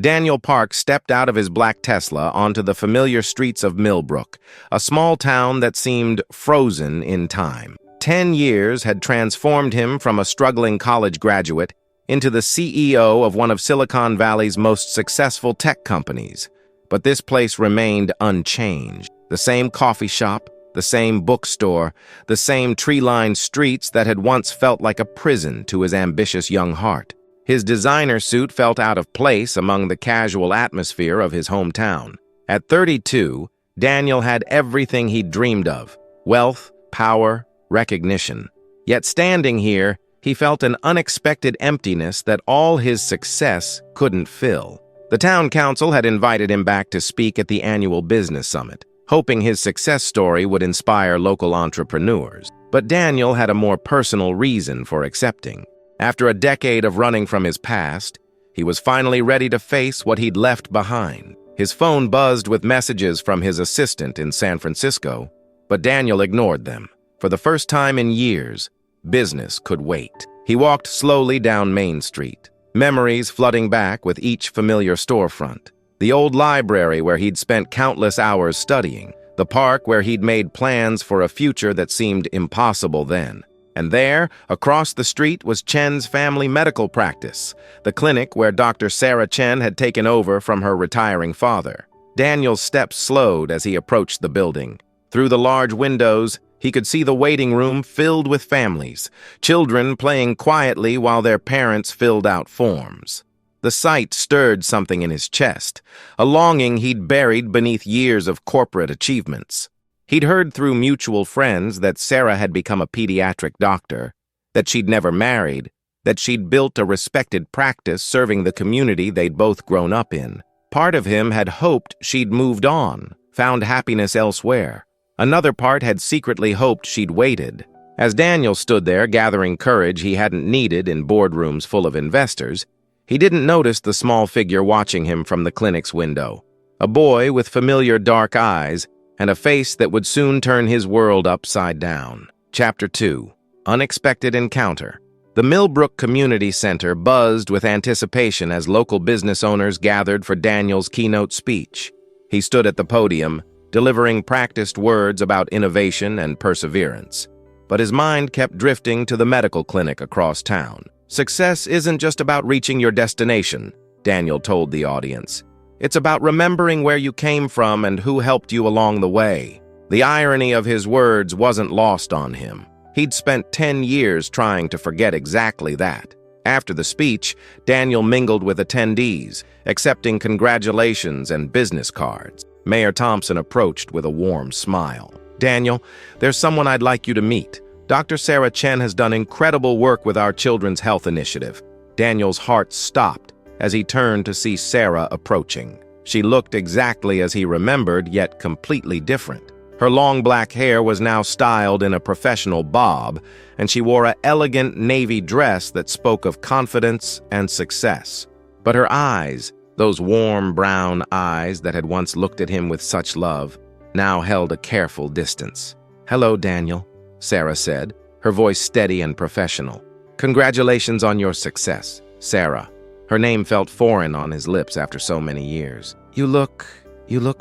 Daniel Park stepped out of his black Tesla onto the familiar streets of Millbrook, a small town that seemed frozen in time. 10 years had transformed him from a struggling college graduate into the CEO of one of Silicon Valley's most successful tech companies. But this place remained unchanged. The same coffee shop, the same bookstore, the same tree-lined streets that had once felt like a prison to his ambitious young heart. His designer suit felt out of place among the casual atmosphere of his hometown. At 32, Daniel had everything he'd dreamed of: wealth, power, recognition. Yet standing here, he felt an unexpected emptiness that all his success couldn't fill. The town council had invited him back to speak at the annual business summit, hoping his success story would inspire local entrepreneurs. But Daniel had a more personal reason for accepting. After a decade of running from his past, he was finally ready to face what he'd left behind. His phone buzzed with messages from his assistant in San Francisco, but Daniel ignored them. For the first time in years, business could wait. He walked slowly down Main Street, memories flooding back with each familiar storefront. The old library where he'd spent countless hours studying, the park where he'd made plans for a future that seemed impossible then. And there, across the street, was Chen's family medical practice, the clinic where Dr. Sarah Chen had taken over from her retiring father. Daniel's steps slowed as he approached the building. Through the large windows, he could see the waiting room filled with families, children playing quietly while their parents filled out forms. The sight stirred something in his chest, a longing he'd buried beneath years of corporate achievements. He'd heard through mutual friends that Sarah had become a pediatric doctor, that she'd never married, that she'd built a respected practice serving the community they'd both grown up in. Part of him had hoped she'd moved on, found happiness elsewhere. Another part had secretly hoped she'd waited. As Daniel stood there gathering courage he hadn't needed in boardrooms full of investors, he didn't notice the small figure watching him from the clinic's window. A boy with familiar dark eyes and a face that would soon turn his world upside down. Chapter 2. Unexpected Encounter. The Millbrook Community Center buzzed with anticipation as local business owners gathered for Daniel's keynote speech. He stood at the podium, delivering practiced words about innovation and perseverance. But his mind kept drifting to the medical clinic across town. Success isn't just about reaching your destination, Daniel told the audience. It's about remembering where you came from and who helped you along the way. The irony of his words wasn't lost on him. He'd spent 10 years trying to forget exactly that. After the speech, Daniel mingled with attendees, accepting congratulations and business cards. Mayor Thompson approached with a warm smile. "Daniel, there's someone I'd like you to meet. Dr. Sarah Chen has done incredible work with our children's health initiative." Daniel's heart stopped as he turned to see Sarah approaching. She looked exactly as he remembered, yet completely different. Her long black hair was now styled in a professional bob, and she wore an elegant navy dress that spoke of confidence and success. But her eyes, those warm brown eyes that had once looked at him with such love, now held a careful distance. "Hello, Daniel," Sarah said, her voice steady and professional. "Congratulations on your success, Sarah." Her name felt foreign on his lips after so many years. You look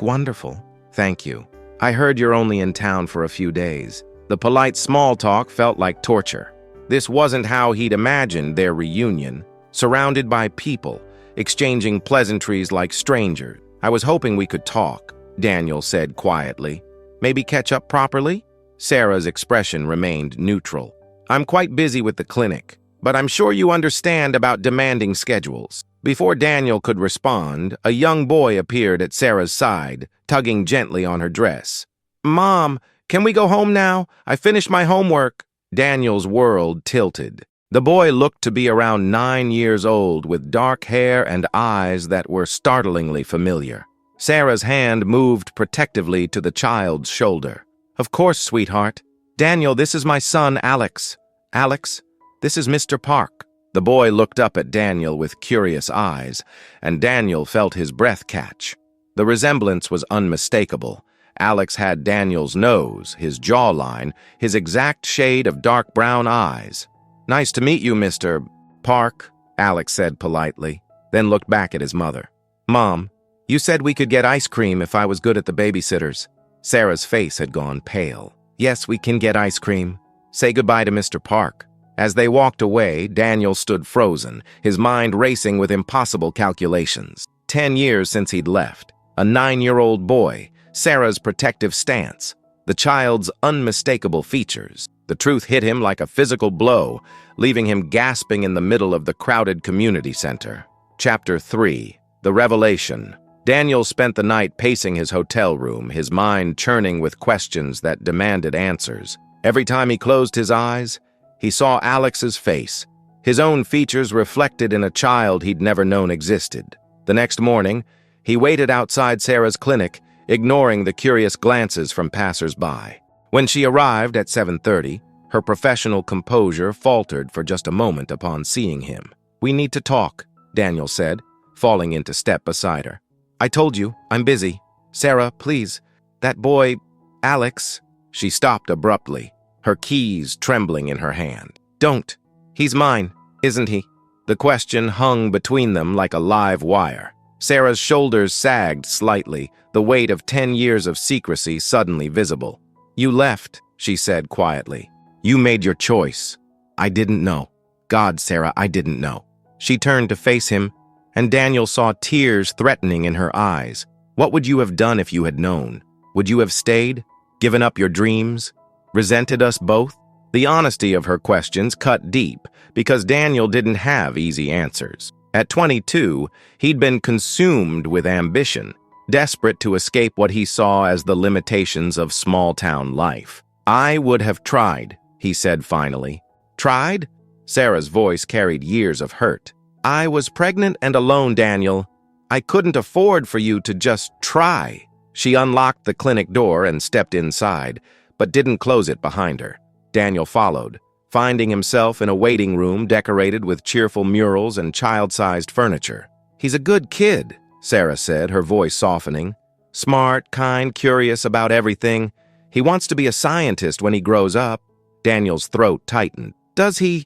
wonderful." "Thank you. I heard you're only in town for a few days." The polite small talk felt like torture. This wasn't how he'd imagined their reunion, surrounded by people, exchanging pleasantries like strangers. "I was hoping we could talk," Daniel said quietly. "Maybe catch up properly?" Sarah's expression remained neutral. "I'm quite busy with the clinic, but I'm sure you understand about demanding schedules." Before Daniel could respond, a young boy appeared at Sarah's side, tugging gently on her dress. "Mom, can we go home now? I finished my homework." Daniel's world tilted. The boy looked to be around 9 years old, with dark hair and eyes that were startlingly familiar. Sarah's hand moved protectively to the child's shoulder. "Of course, sweetheart. Daniel, this is my son, Alex. Alex, this is Mr. Park." The boy looked up at Daniel with curious eyes, and Daniel felt his breath catch. The resemblance was unmistakable. Alex had Daniel's nose, his jawline, his exact shade of dark brown eyes. "Nice to meet you, Mr. Park," Alex said politely, then looked back at his mother. Mom, you said we could get ice cream if I was good at the babysitters. Sarah's face had gone pale. Yes, we can get ice cream. Say goodbye to Mr. Park. As they walked away, Daniel stood frozen, his mind racing with impossible calculations. 10 years since he'd left. A 9-year-old boy, Sarah's protective stance, the child's unmistakable features. The truth hit him like a physical blow, leaving him gasping in the middle of the crowded community center. Chapter 3. The Revelation. Daniel spent the night pacing his hotel room, his mind churning with questions that demanded answers. Every time he closed his eyes, he saw Alex's face, his own features reflected in a child he'd never known existed. The next morning, he waited outside Sarah's clinic, ignoring the curious glances from passers-by. When she arrived at 7:30, her professional composure faltered for just a moment upon seeing him. "We need to talk," Daniel said, falling into step beside her. "I told you, I'm busy. Sarah, please. That boy, Alex." She stopped abruptly, her keys trembling in her hand. "Don't. He's mine, isn't he?" The question hung between them like a live wire. Sarah's shoulders sagged slightly, the weight of 10 years of secrecy suddenly visible. "You left," she said quietly. "You made your choice. I didn't know. God, Sarah, I didn't know." She turned to face him, and Daniel saw tears threatening in her eyes. "What would you have done if you had known? Would you have stayed? Given up your dreams? Resented us both?" The honesty of her questions cut deep, because Daniel didn't have easy answers. At 22, he'd been consumed with ambition, desperate to escape what he saw as the limitations of small-town life. "I would have tried," he said finally. "Tried?" Sarah's voice carried years of hurt. "I was pregnant and alone, Daniel. I couldn't afford for you to just try." She unlocked the clinic door and stepped inside, but didn't close it behind her. Daniel followed, finding himself in a waiting room decorated with cheerful murals and child-sized furniture. "He's a good kid," Sarah said, her voice softening. "Smart, kind, curious about everything. He wants to be a scientist when he grows up." Daniel's throat tightened. Does he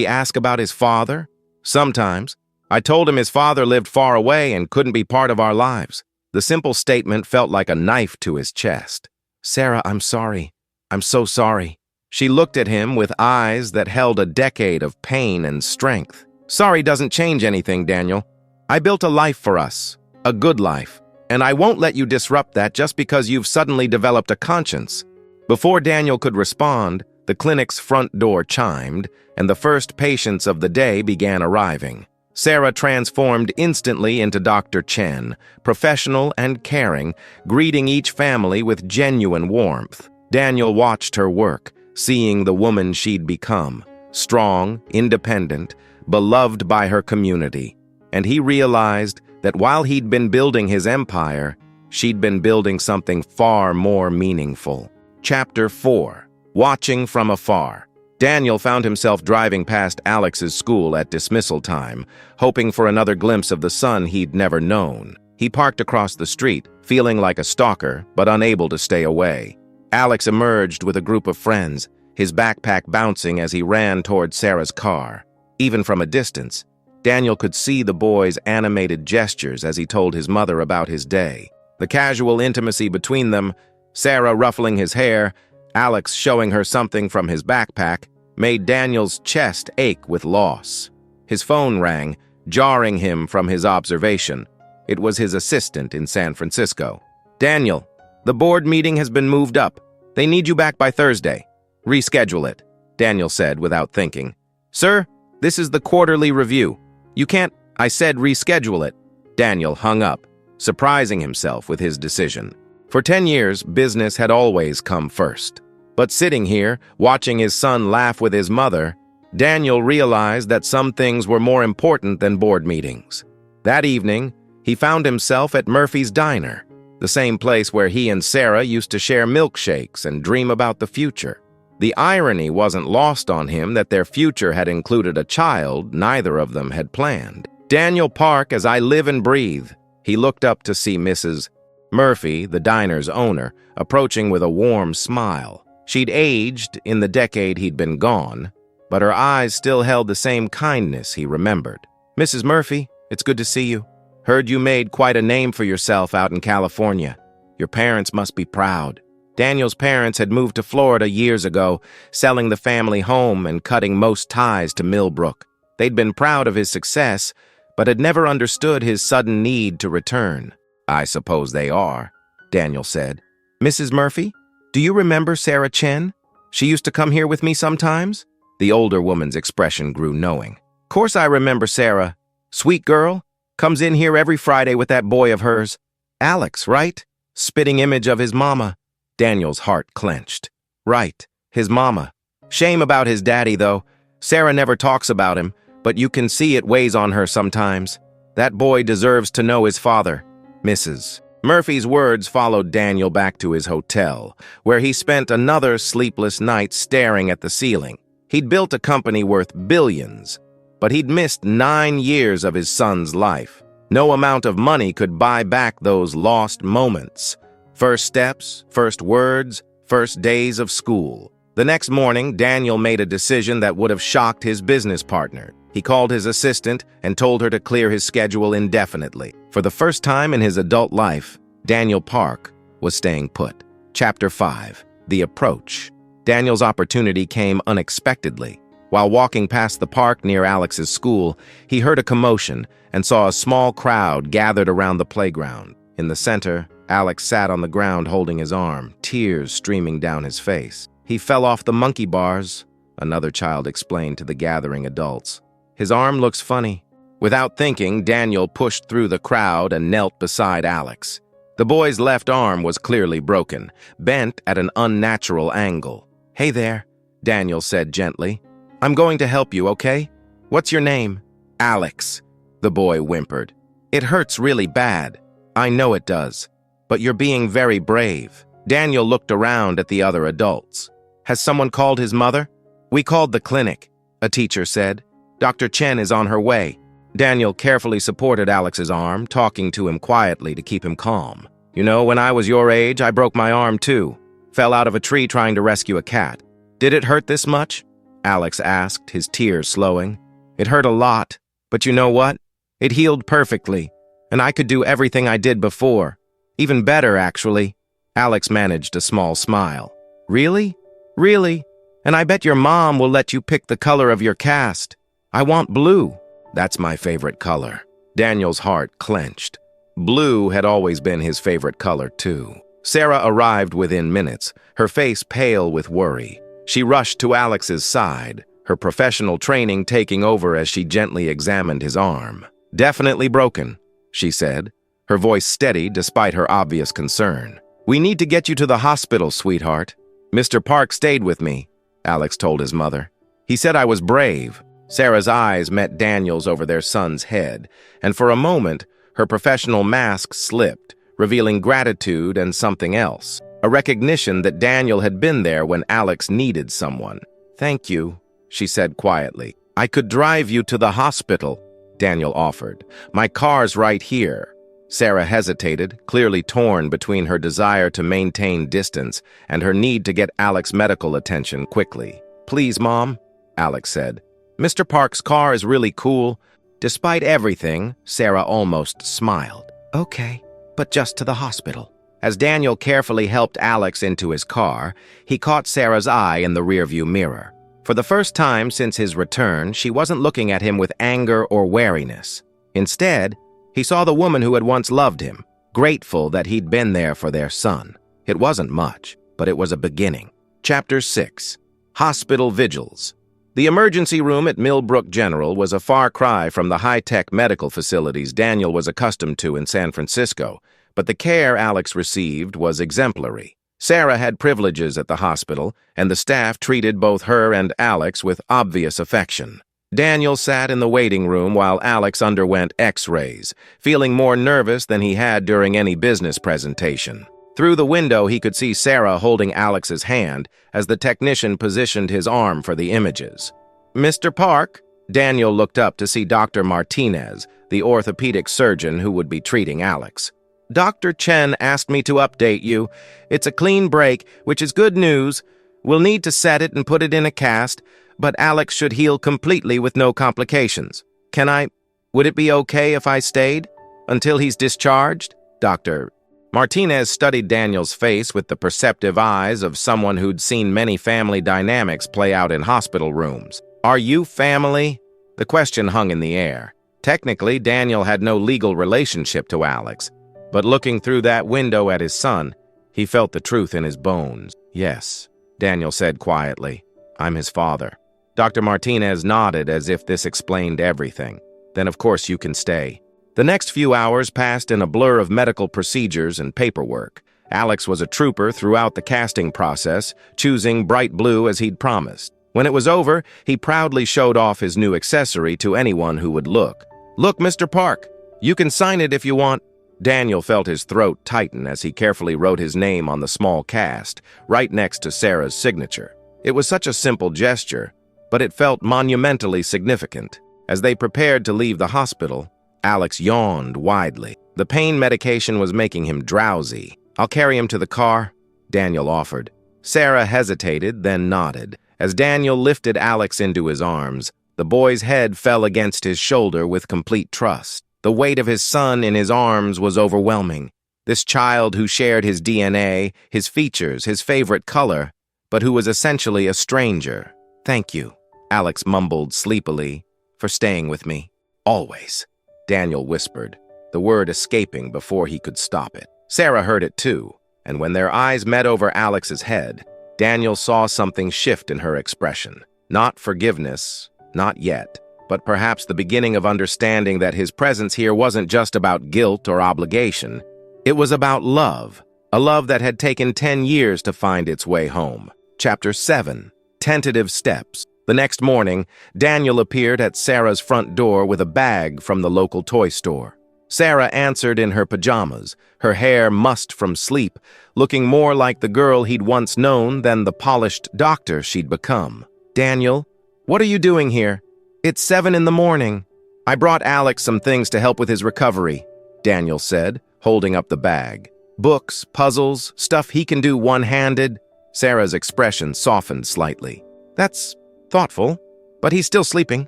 ask about his father?" "Sometimes. I told him his father lived far away and couldn't be part of our lives." The simple statement felt like a knife to his chest. "Sarah, I'm sorry. I'm so sorry." She looked at him with eyes that held a decade of pain and strength. "Sorry doesn't change anything, Daniel. I built a life for us, a good life, and I won't let you disrupt that just because you've suddenly developed a conscience." Before Daniel could respond, the clinic's front door chimed, and the first patients of the day began arriving. Sarah transformed instantly into Dr. Chen, professional and caring, greeting each family with genuine warmth. Daniel watched her work, seeing the woman she'd become, strong, independent, beloved by her community. And he realized that while he'd been building his empire, she'd been building something far more meaningful. Chapter 4. Watching from afar. Daniel found himself driving past Alex's school at dismissal time, hoping for another glimpse of the son he'd never known. He parked across the street, feeling like a stalker, but unable to stay away. Alex emerged with a group of friends, his backpack bouncing as he ran toward Sarah's car. Even from a distance, Daniel could see the boy's animated gestures as he told his mother about his day. The casual intimacy between them, Sarah ruffling his hair, Alex showing her something from his backpack, made Daniel's chest ache with loss. His phone rang, jarring him from his observation. It was his assistant in San Francisco. "Daniel, the board meeting has been moved up. They need you back by Thursday. Reschedule it," Daniel said without thinking. "Sir, this is the quarterly review. You can't—" "I said reschedule it." Daniel hung up, surprising himself with his decision. For 10 years, business had always come first. But sitting here, watching his son laugh with his mother, Daniel realized that some things were more important than board meetings. That evening, he found himself at Murphy's Diner, the same place where he and Sarah used to share milkshakes and dream about the future. The irony wasn't lost on him that their future had included a child neither of them had planned. "Daniel Park, as I live and breathe." He looked up to see Mrs. Murphy, the diner's owner, approaching with a warm smile. She'd aged in the decade he'd been gone, but her eyes still held the same kindness he remembered. "Mrs. Murphy, it's good to see you." Heard you made quite a name for yourself out in California. Your parents must be proud. Daniel's parents had moved to Florida years ago, selling the family home and cutting most ties to Millbrook. They'd been proud of his success, but had never understood his sudden need to return. I suppose they are, Daniel said. Mrs. Murphy, do you remember Sarah Chen? She used to come here with me sometimes? The older woman's expression grew knowing. Course I remember Sarah. Sweet girl. Comes in here every Friday with that boy of hers. Alex, right? Spitting image of his mama. Daniel's heart clenched. Right, his mama. Shame about his daddy, though. Sarah never talks about him, but you can see it weighs on her sometimes. That boy deserves to know his father. Mrs. Murphy's words followed Daniel back to his hotel, where he spent another sleepless night staring at the ceiling. He'd built a company worth billions, but he'd missed 9 years of his son's life. No amount of money could buy back those lost moments. First steps, first words, first days of school. The next morning, Daniel made a decision that would have shocked his business partner. He called his assistant and told her to clear his schedule indefinitely. For the first time in his adult life, Daniel Park was staying put. Chapter 5. The Approach. Daniel's opportunity came unexpectedly. While walking past the park near Alex's school, he heard a commotion and saw a small crowd gathered around the playground. In the center, Alex sat on the ground holding his arm, tears streaming down his face. He fell off the monkey bars, another child explained to the gathering adults. His arm looks funny. Without thinking, Daniel pushed through the crowd and knelt beside Alex. The boy's left arm was clearly broken, bent at an unnatural angle. Hey there, Daniel said gently. I'm going to help you, okay? What's your name? Alex, the boy whimpered. It hurts really bad. I know it does. But you're being very brave. Daniel looked around at the other adults. Has someone called his mother? We called the clinic, a teacher said. Dr. Chen is on her way. Daniel carefully supported Alex's arm, talking to him quietly to keep him calm. You know, when I was your age, I broke my arm too. Fell out of a tree trying to rescue a cat. Did it hurt this much? Alex asked, his tears slowing. It hurt a lot, but you know what? It healed perfectly, and I could do everything I did before. Even better, actually. Alex managed a small smile. Really? Really? And I bet your mom will let you pick the color of your cast. I want blue. That's my favorite color. Daniel's heart clenched. Blue had always been his favorite color, too. Sarah arrived within minutes, her face pale with worry. She rushed to Alex's side, her professional training taking over as she gently examined his arm. Definitely broken, she said, her voice steady despite her obvious concern. We need to get you to the hospital, sweetheart. Mr. Park stayed with me, Alex told his mother. He said I was brave. Sarah's eyes met Daniel's over their son's head, and for a moment, her professional mask slipped, revealing gratitude and something else, a recognition that Daniel had been there when Alex needed someone. Thank you, she said quietly. I could drive you to the hospital, Daniel offered. My car's right here. Sarah hesitated, clearly torn between her desire to maintain distance and her need to get Alex medical attention quickly. Please, Mom, Alex said. Mr. Park's car is really cool. Despite everything, Sarah almost smiled. Okay, but just to the hospital. As Daniel carefully helped Alex into his car, he caught Sarah's eye in the rearview mirror. For the first time since his return, she wasn't looking at him with anger or wariness. Instead, he saw the woman who had once loved him, grateful that he'd been there for their son. It wasn't much, but it was a beginning. Chapter 6. Hospital Vigils. The emergency room at Millbrook General was a far cry from the high-tech medical facilities Daniel was accustomed to in San Francisco, but the care Alex received was exemplary. Sarah had privileges at the hospital, and the staff treated both her and Alex with obvious affection. Daniel sat in the waiting room while Alex underwent X-rays, feeling more nervous than he had during any business presentation. Through the window, he could see Sarah holding Alex's hand as the technician positioned his arm for the images. Mr. Park? Daniel looked up to see Dr. Martinez, the orthopedic surgeon who would be treating Alex. Dr. Chen asked me to update you. It's a clean break, which is good news. We'll need to set it and put it in a cast, but Alex should heal completely with no complications. Would it be okay if I stayed? Until he's discharged? Dr. Martinez studied Daniel's face with the perceptive eyes of someone who'd seen many family dynamics play out in hospital rooms. Are you family? The question hung in the air. Technically, Daniel had no legal relationship to Alex, but looking through that window at his son, he felt the truth in his bones. Yes, Daniel said quietly. I'm his father. Dr. Martinez nodded as if this explained everything. Then of course you can stay. The next few hours passed in a blur of medical procedures and paperwork. Alex was a trooper throughout the casting process, choosing bright blue as he'd promised. When it was over, he proudly showed off his new accessory to anyone who would look. Look, Mr. Park, you can sign it if you want. Daniel felt his throat tighten as he carefully wrote his name on the small cast, right next to Sarah's signature. It was such a simple gesture, but it felt monumentally significant. As they prepared to leave the hospital, Alex yawned widely. The pain medication was making him drowsy. I'll carry him to the car, Daniel offered. Sarah hesitated, then nodded. As Daniel lifted Alex into his arms, the boy's head fell against his shoulder with complete trust. The weight of his son in his arms was overwhelming. This child who shared his DNA, his features, his favorite color, but who was essentially a stranger. Thank you, Alex mumbled sleepily, for staying with me. Always, Daniel whispered, the word escaping before he could stop it. Sarah heard it too, and when their eyes met over Alex's head, Daniel saw something shift in her expression. Not forgiveness, not yet, but perhaps the beginning of understanding that his presence here wasn't just about guilt or obligation. It was about love, a love that had taken 10 years to find its way home. Chapter 7. Tentative Steps. The next morning, Daniel appeared at Sarah's front door with a bag from the local toy store. Sarah answered in her pajamas, her hair mussed from sleep, looking more like the girl he'd once known than the polished doctor she'd become. Daniel, what are you doing here? It's 7 in the morning. I brought Alex some things to help with his recovery, Daniel said, holding up the bag. Books, puzzles, stuff he can do one-handed. Sarah's expression softened slightly. That's thoughtful, but he's still sleeping.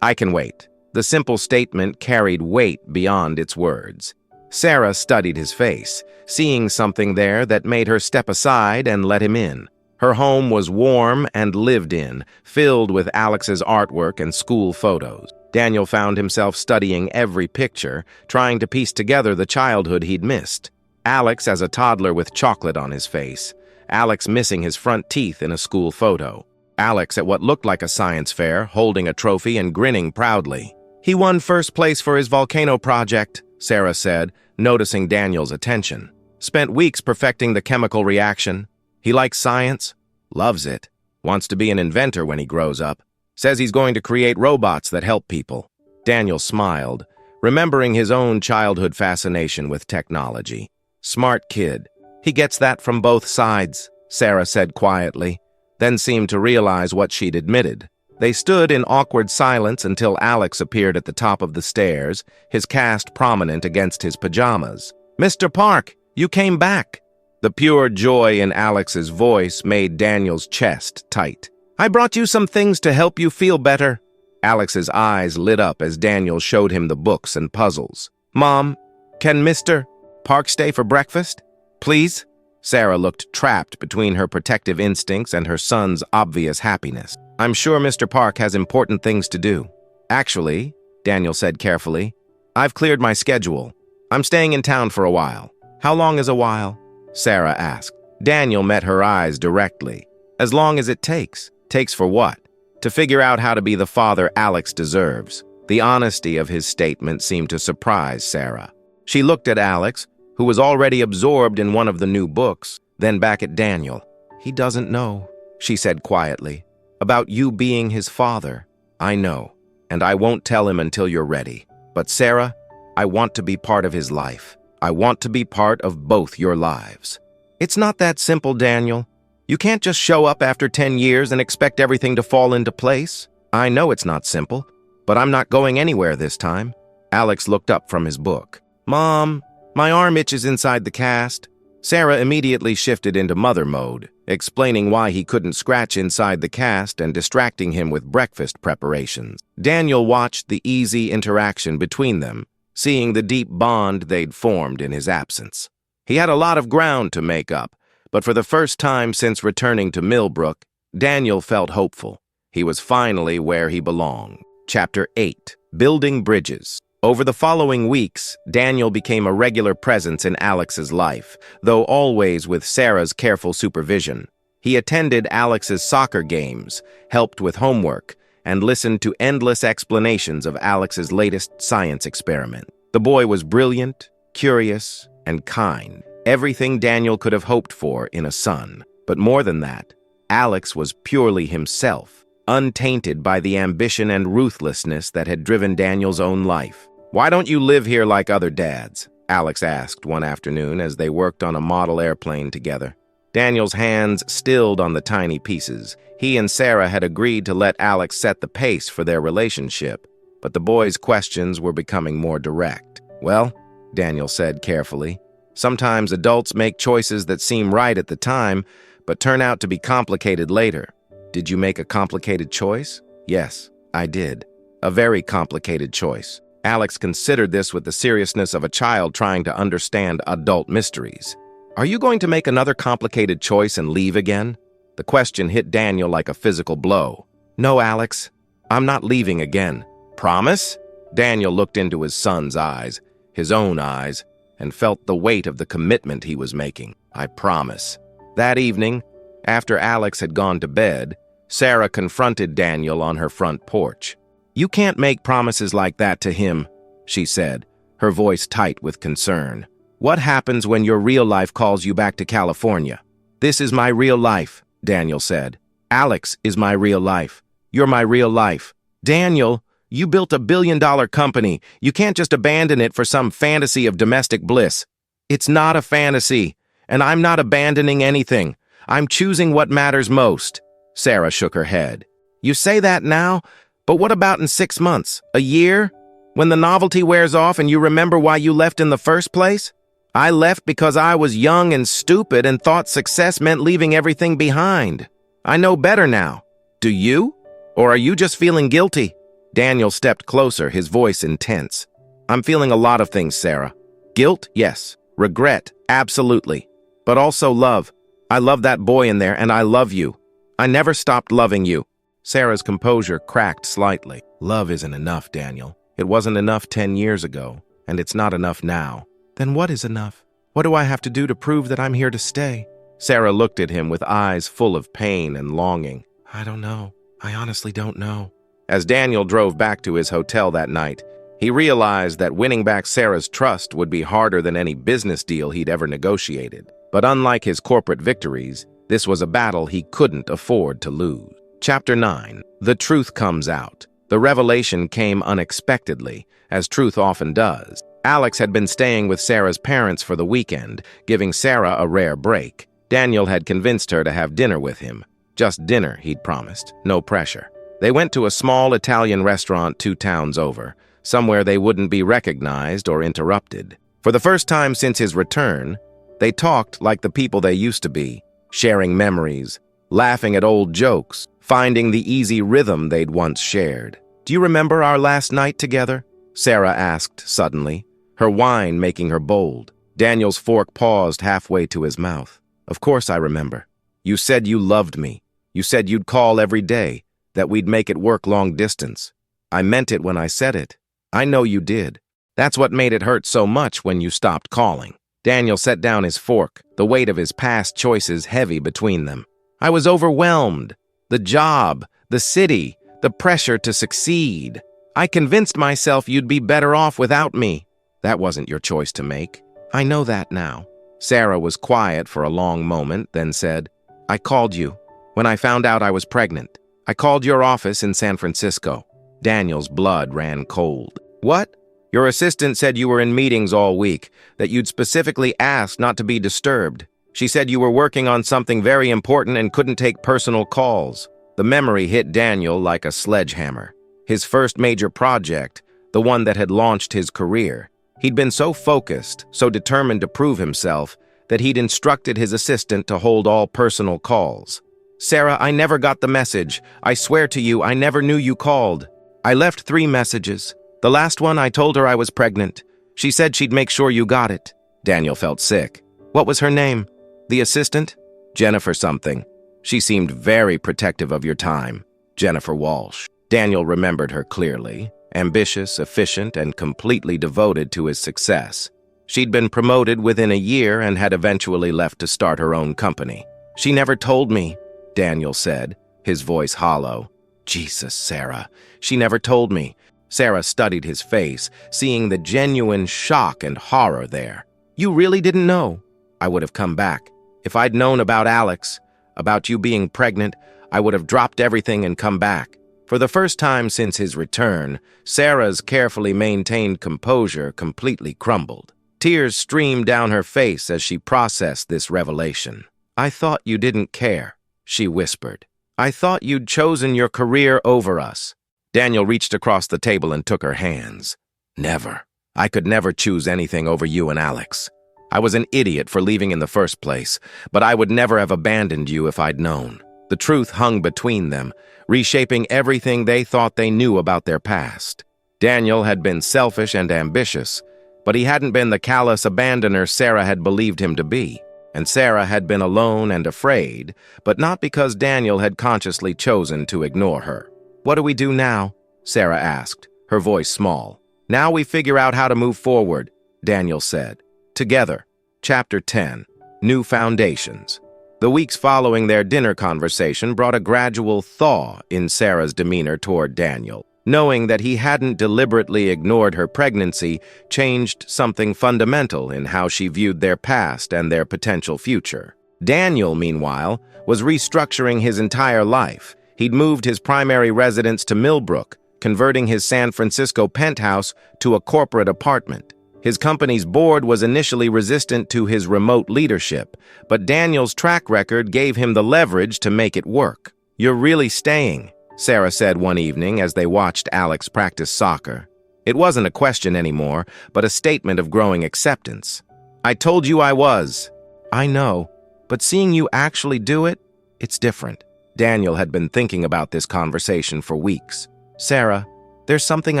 I can wait. The simple statement carried weight beyond its words. Sarah studied his face, seeing something there that made her step aside and let him in. Her home was warm and lived in, filled with Alex's artwork and school photos. Daniel found himself studying every picture, trying to piece together the childhood he'd missed. Alex as a toddler with chocolate on his face. Alex missing his front teeth in a school photo. Alex at what looked like a science fair, holding a trophy and grinning proudly. He won first place for his volcano project, Sarah said, noticing Daniel's attention. Spent weeks perfecting the chemical reaction. He likes science, loves it, wants to be an inventor when he grows up, says he's going to create robots that help people. Daniel smiled, remembering his own childhood fascination with technology. Smart kid. He gets that from both sides, Sarah said quietly, then seemed to realize what she'd admitted. They stood in awkward silence until Alex appeared at the top of the stairs, his cast prominent against his pajamas. Mr. Park, you came back. The pure joy in Alex's voice made Daniel's chest tight. I brought you some things to help you feel better. Alex's eyes lit up as Daniel showed him the books and puzzles. Mom, can Mr. Park stay for breakfast? Please? Sarah looked trapped between her protective instincts and her son's obvious happiness. I'm sure Mr. Park has important things to do. Actually, Daniel said carefully, I've cleared my schedule. I'm staying in town for a while. How long is a while? Sarah asked. Daniel met her eyes directly. As long as it takes. Takes for what? To figure out how to be the father Alex deserves. The honesty of his statement seemed to surprise Sarah. She looked at Alex, who was already absorbed in one of the new books, then back at Daniel. He doesn't know, she said quietly. About you being his father. I know, and I won't tell him until you're ready. But Sarah, I want to be part of his life. I want to be part of both your lives. It's not that simple, Daniel. You can't just show up after 10 years and expect everything to fall into place. I know it's not simple, but I'm not going anywhere this time. Alex looked up from his book. Mom, my arm itches inside the cast. Sarah immediately shifted into mother mode, explaining why he couldn't scratch inside the cast and distracting him with breakfast preparations. Daniel watched the easy interaction between them, seeing the deep bond they'd formed in his absence. He had a lot of ground to make up, but for the first time since returning to Millbrook, Daniel felt hopeful. He was finally where he belonged. Chapter 8. Building Bridges. Over the following weeks, Daniel became a regular presence in Alex's life, though always with Sarah's careful supervision. He attended Alex's soccer games, helped with homework, and listened to endless explanations of Alex's latest science experiment. The boy was brilliant, curious, and kind. Everything Daniel could have hoped for in a son. But more than that, Alex was purely himself, untainted by the ambition and ruthlessness that had driven Daniel's own life. "Why don't you live here like other dads?" Alex asked one afternoon as they worked on a model airplane together. Daniel's hands stilled on the tiny pieces. He and Sarah had agreed to let Alex set the pace for their relationship, but the boy's questions were becoming more direct. "Well," Daniel said carefully, "sometimes adults make choices that seem right at the time, but turn out to be complicated later." "Did you make a complicated choice?" "Yes, I did. A very complicated choice." Alex considered this with the seriousness of a child trying to understand adult mysteries. "Are you going to make another complicated choice and leave again?" The question hit Daniel like a physical blow. "No, Alex, I'm not leaving again." "Promise?" Daniel looked into his son's eyes, his own eyes, and felt the weight of the commitment he was making. "I promise." That evening, after Alex had gone to bed, Sarah confronted Daniel on her front porch. "You can't make promises like that to him," she said, her voice tight with concern. "What happens when your real life calls you back to California?" "This is my real life," Daniel said. "Alex is my real life. You're my real life." "Daniel, you built a billion-dollar company. You can't just abandon it for some fantasy of domestic bliss." "It's not a fantasy, and I'm not abandoning anything. I'm choosing what matters most." Sarah shook her head. "You say that now, but what about in 6 months, a year? When the novelty wears off and you remember why you left in the first place?" "I left because I was young and stupid and thought success meant leaving everything behind. I know better now. Do you? Or are you just feeling guilty?" Daniel stepped closer, his voice intense. "I'm feeling a lot of things, Sarah. Guilt, yes. Regret, absolutely. But also love. I love that boy in there, and I love you. I never stopped loving you." Sarah's composure cracked slightly. "Love isn't enough, Daniel. It wasn't enough 10 years ago, and it's not enough now." "Then what is enough? What do I have to do to prove that I'm here to stay?" Sarah looked at him with eyes full of pain and longing. "I don't know. I honestly don't know." As Daniel drove back to his hotel that night, he realized that winning back Sarah's trust would be harder than any business deal he'd ever negotiated. But unlike his corporate victories, this was a battle he couldn't afford to lose. Chapter 9. The truth comes out. The revelation came unexpectedly, as truth often does. Alex had been staying with Sarah's parents for the weekend, giving Sarah a rare break. Daniel had convinced her to have dinner with him. Just dinner, he'd promised. No pressure. They went to a small Italian restaurant 2 towns over, somewhere they wouldn't be recognized or interrupted. For the first time since his return, they talked like the people they used to be, sharing memories, laughing at old jokes, finding the easy rhythm they'd once shared. "Do you remember our last night together?" Sarah asked suddenly, her whine making her bold. Daniel's fork paused halfway to his mouth. "Of course I remember. You said you loved me. You said you'd call every day, that we'd make it work long distance. I meant it when I said it. I know you did. That's what made it hurt so much when you stopped calling." Daniel set down his fork, the weight of his past choices heavy between them. "I was overwhelmed. The job, the city, the pressure to succeed. I convinced myself you'd be better off without me. That wasn't your choice to make. I know that now." Sarah was quiet for a long moment, then said, "I called you when I found out I was pregnant. I called your office in San Francisco." Daniel's blood ran cold. "What?" "Your assistant said you were in meetings all week, that you'd specifically asked not to be disturbed. She said you were working on something very important and couldn't take personal calls." The memory hit Daniel like a sledgehammer. His first major project, the one that had launched his career. He'd been so focused, so determined to prove himself, that he'd instructed his assistant to hold all personal calls. "Sarah, I never got the message. I swear to you, I never knew you called. I left 3 messages. The last one, I told her I was pregnant. She said she'd make sure you got it. Daniel felt sick. What was her name? The assistant? Jennifer something. She seemed very protective of your time. Jennifer Walsh. Daniel remembered her clearly. Ambitious, efficient, and completely devoted to his success. She'd been promoted within a year and had eventually left to start her own company. She never told me, Daniel said, his voice hollow. Jesus, Sarah. She never told me. Sarah studied his face, seeing the genuine shock and horror there. You really didn't know? I would have come back. If I'd known about Alex, about you being pregnant, I would have dropped everything and come back. For the first time since his return, Sarah's carefully maintained composure completely crumbled. Tears streamed down her face as she processed this revelation. I thought you didn't care, she whispered. I thought you'd chosen your career over us. Daniel reached across the table and took her hands. Never. I could never choose anything over you and Alex. I was an idiot for leaving in the first place, but I would never have abandoned you if I'd known. The truth hung between them, reshaping everything they thought they knew about their past. Daniel had been selfish and ambitious, but he hadn't been the callous abandoner Sarah had believed him to be. And Sarah had been alone and afraid, but not because Daniel had consciously chosen to ignore her. What do we do now? Sarah asked, her voice small. Now we figure out how to move forward, Daniel said. Together. Chapter 10. New Foundations. The weeks following their dinner conversation brought a gradual thaw in Sarah's demeanor toward Daniel. Knowing that he hadn't deliberately ignored her pregnancy changed something fundamental in how she viewed their past and their potential future. Daniel, meanwhile, was restructuring his entire life. He'd moved his primary residence to Millbrook, converting his San Francisco penthouse to a corporate apartment. His company's board was initially resistant to his remote leadership, but Daniel's track record gave him the leverage to make it work. You're really staying, Sarah said one evening as they watched Alex practice soccer. It wasn't a question anymore, but a statement of growing acceptance. I told you I was. I know, but seeing you actually do it, it's different. Daniel had been thinking about this conversation for weeks. Sarah, there's something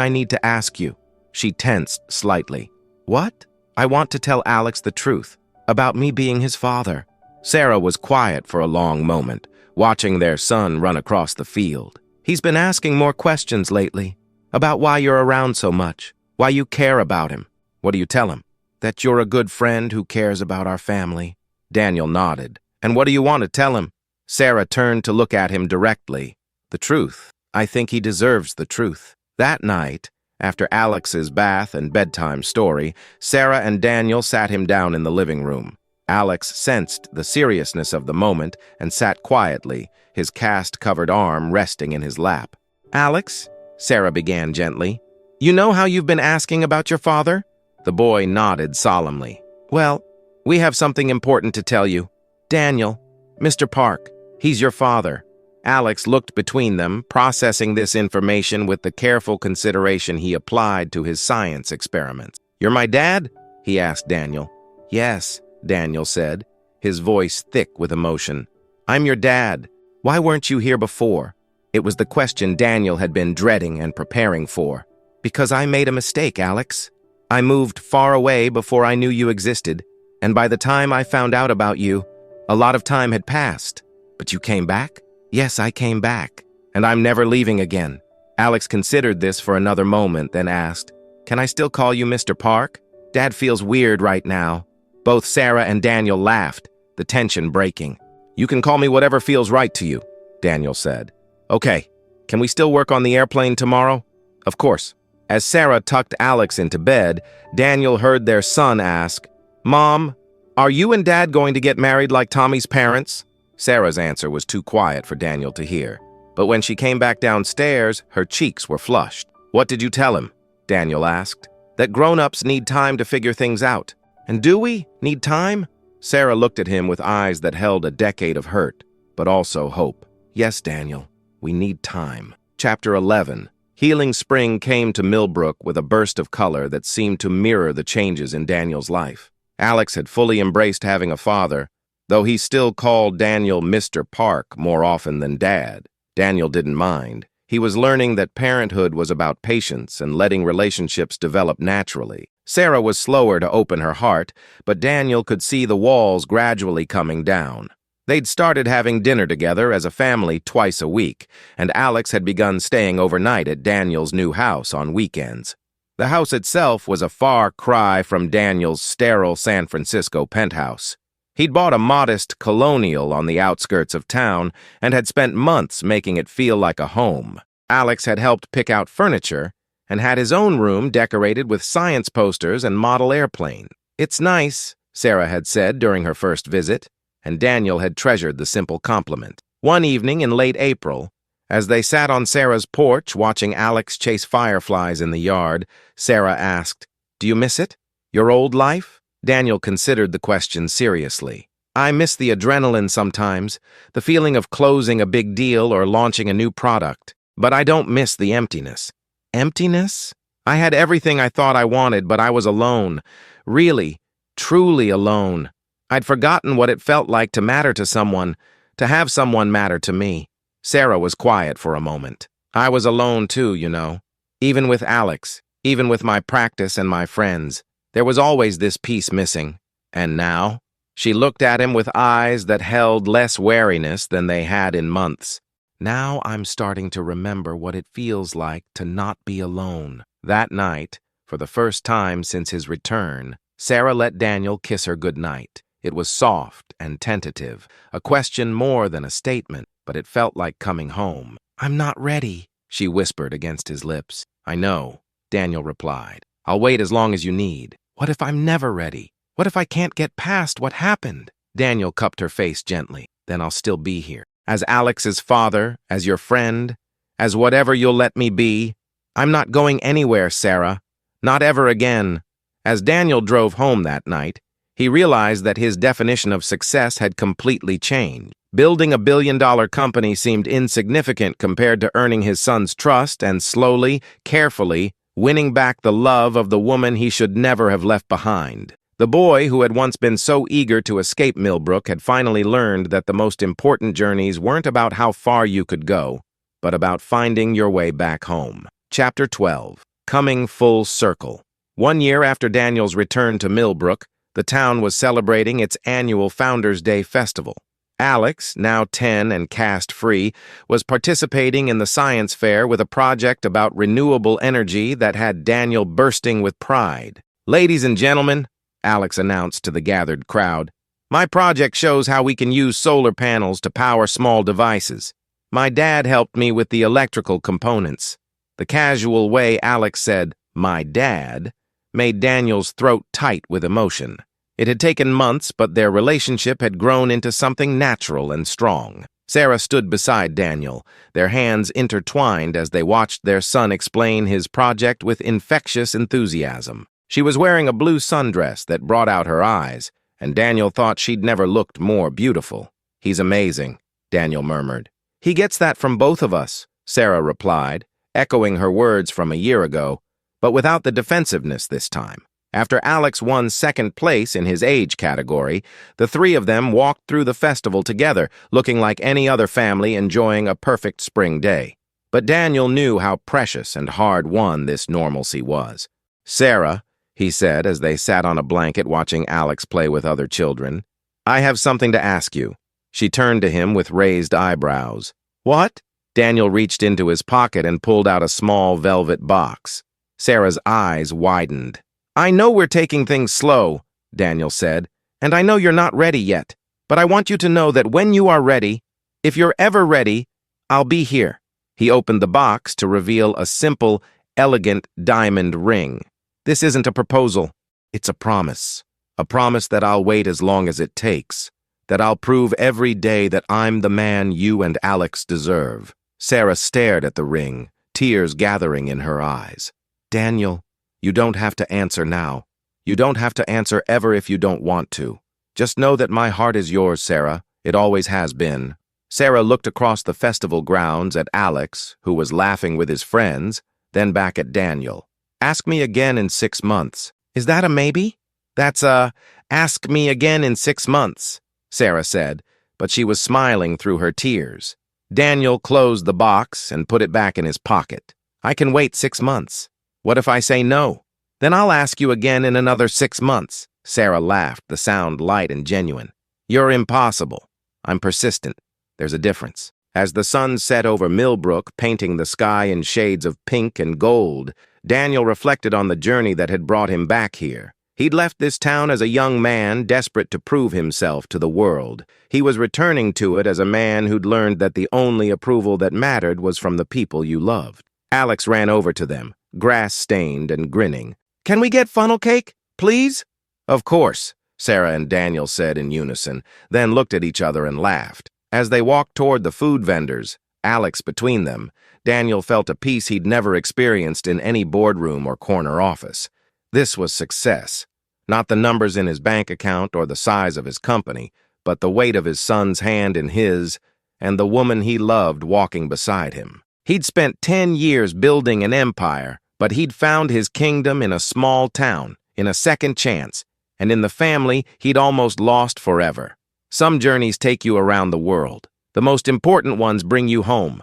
I need to ask you. She tensed slightly. What? I want to tell Alex the truth about me being his father. Sarah was quiet for a long moment, watching their son run across the field. He's been asking more questions lately, about why you're around so much, why you care about him. What do you tell him? That you're a good friend who cares about our family. Daniel nodded. And what do you want to tell him? Sarah turned to look at him directly. The truth. I think he deserves the truth. That night, after Alex's bath and bedtime story, Sarah and Daniel sat him down in the living room. Alex sensed the seriousness of the moment and sat quietly, his cast-covered arm resting in his lap. Alex, Sarah began gently, you know how you've been asking about your father? The boy nodded solemnly. Well, we have something important to tell you. Daniel, Mr. Park, he's your father. Alex looked between them, processing this information with the careful consideration he applied to his science experiments. You're my dad? He asked Daniel. Yes, Daniel said, his voice thick with emotion. I'm your dad. Why weren't you here before? It was the question Daniel had been dreading and preparing for. Because I made a mistake, Alex. I moved far away before I knew you existed, and by the time I found out about you, a lot of time had passed. But you came back? Yes, I came back, and I'm never leaving again. Alex considered this for another moment, then asked, Can I still call you Mr. Park? Dad feels weird right now. Both Sarah and Daniel laughed, the tension breaking. You can call me whatever feels right to you, Daniel said. Okay, can we still work on the airplane tomorrow? Of course. As Sarah tucked Alex into bed, Daniel heard their son ask, Mom, are you and Dad going to get married like Tommy's parents? Sarah's answer was too quiet for Daniel to hear. But when she came back downstairs, her cheeks were flushed. What did you tell him? Daniel asked. That grown-ups need time to figure things out. And do we need time? Sarah looked at him with eyes that held a decade of hurt, but also hope. Yes, Daniel, we need time. Chapter 11. Healing spring came to Millbrook with a burst of color that seemed to mirror the changes in Daniel's life. Alex had fully embraced having a father, though he still called Daniel Mr. Park more often than Dad. Daniel didn't mind. He was learning that parenthood was about patience and letting relationships develop naturally. Sarah was slower to open her heart, but Daniel could see the walls gradually coming down. They'd started having dinner together as a family twice a week, and Alex had begun staying overnight at Daniel's new house on weekends. The house itself was a far cry from Daniel's sterile San Francisco penthouse. He'd bought a modest colonial on the outskirts of town and had spent months making it feel like a home. Alex had helped pick out furniture and had his own room decorated with science posters and model airplane. "It's nice," Sarah had said during her first visit, and Daniel had treasured the simple compliment. One evening in late April, as they sat on Sarah's porch watching Alex chase fireflies in the yard, Sarah asked, "Do you miss it? Your old life?" Daniel considered the question seriously. "I miss the adrenaline sometimes, the feeling of closing a big deal or launching a new product. But I don't miss the emptiness." Emptiness? I had everything I thought I wanted, but I was alone. Really, truly alone. I'd forgotten what it felt like to matter to someone, to have someone matter to me. Sarah was quiet for a moment. I was alone too, you know. Even with Alex, even with my practice and my friends. There was always this piece missing. And now? She looked at him with eyes that held less wariness than they had in months. "Now I'm starting to remember what it feels like to not be alone." That night, for the first time since his return, Sarah let Daniel kiss her goodnight. It was soft and tentative, a question more than a statement, but it felt like coming home. "I'm not ready," she whispered against his lips. "I know," Daniel replied. "I'll wait as long as you need." "What if I'm never ready? What if I can't get past what happened?" Daniel cupped her face gently. "Then I'll still be here. As Alex's father, as your friend, as whatever you'll let me be. I'm not going anywhere, Sarah. Not ever again." As Daniel drove home that night, he realized that his definition of success had completely changed. Building a billion-dollar company seemed insignificant compared to earning his son's trust and slowly, carefully, winning back the love of the woman he should never have left behind. The boy, who had once been so eager to escape Millbrook, had finally learned that the most important journeys weren't about how far you could go, but about finding your way back home. Chapter 12. Coming Full Circle. 1 year after Daniel's return to Millbrook, the town was celebrating its annual Founders' Day festival. Alex, now 10 and caste-free, was participating in the science fair with a project about renewable energy that had Daniel bursting with pride. "Ladies and gentlemen," Alex announced to the gathered crowd, "my project shows how we can use solar panels to power small devices. My dad helped me with the electrical components." The casual way Alex said, "my dad," made Daniel's throat tight with emotion. It had taken months, but their relationship had grown into something natural and strong. Sarah stood beside Daniel, their hands intertwined as they watched their son explain his project with infectious enthusiasm. She was wearing a blue sundress that brought out her eyes, and Daniel thought she'd never looked more beautiful. "He's amazing," Daniel murmured. "He gets that from both of us," Sarah replied, echoing her words from a year ago, but without the defensiveness this time. After Alex won second place in his age category, the three of them walked through the festival together, looking like any other family enjoying a perfect spring day. But Daniel knew how precious and hard-won this normalcy was. "Sarah," he said as they sat on a blanket watching Alex play with other children, "I have something to ask you." She turned to him with raised eyebrows. "What?" Daniel reached into his pocket and pulled out a small velvet box. Sarah's eyes widened. "I know we're taking things slow," Daniel said, "and I know you're not ready yet, but I want you to know that when you are ready, if you're ever ready, I'll be here." He opened the box to reveal a simple, elegant diamond ring. "This isn't a proposal. It's a promise. A promise that I'll wait as long as it takes, that I'll prove every day that I'm the man you and Alex deserve." Sarah stared at the ring, tears gathering in her eyes. "Daniel, you don't have to answer now. You don't have to answer ever if you don't want to. Just know that my heart is yours, Sarah. It always has been." Sarah looked across the festival grounds at Alex, who was laughing with his friends, then back at Daniel. "Ask me again in 6 months. Is that a maybe?" "That's a ask me again in 6 months, Sarah said, but she was smiling through her tears. Daniel closed the box and put it back in his pocket. "I can wait 6 months. What if I say no?" Then I'll ask you again in another 6 months. Sarah laughed, the sound light and genuine. You're impossible. I'm persistent. There's a difference. As the sun set over Millbrook, painting the sky in shades of pink and gold, Daniel reflected on the journey that had brought him back here. He'd left this town as a young man, desperate to prove himself to the world. He was returning to it as a man who'd learned that the only approval that mattered was from the people you loved. Alex ran over to them, grass-stained and grinning. Can we get funnel cake, please? Of course, Sarah and Daniel said in unison, then looked at each other and laughed. As they walked toward the food vendors, Alex between them, Daniel felt a peace he'd never experienced in any boardroom or corner office. This was success. Not the numbers in his bank account or the size of his company, but the weight of his son's hand in his, and the woman he loved walking beside him. He'd spent 10 years building an empire, but he'd found his kingdom in a small town, in a second chance, and in the family he'd almost lost forever. Some journeys take you around the world. The most important ones bring you home.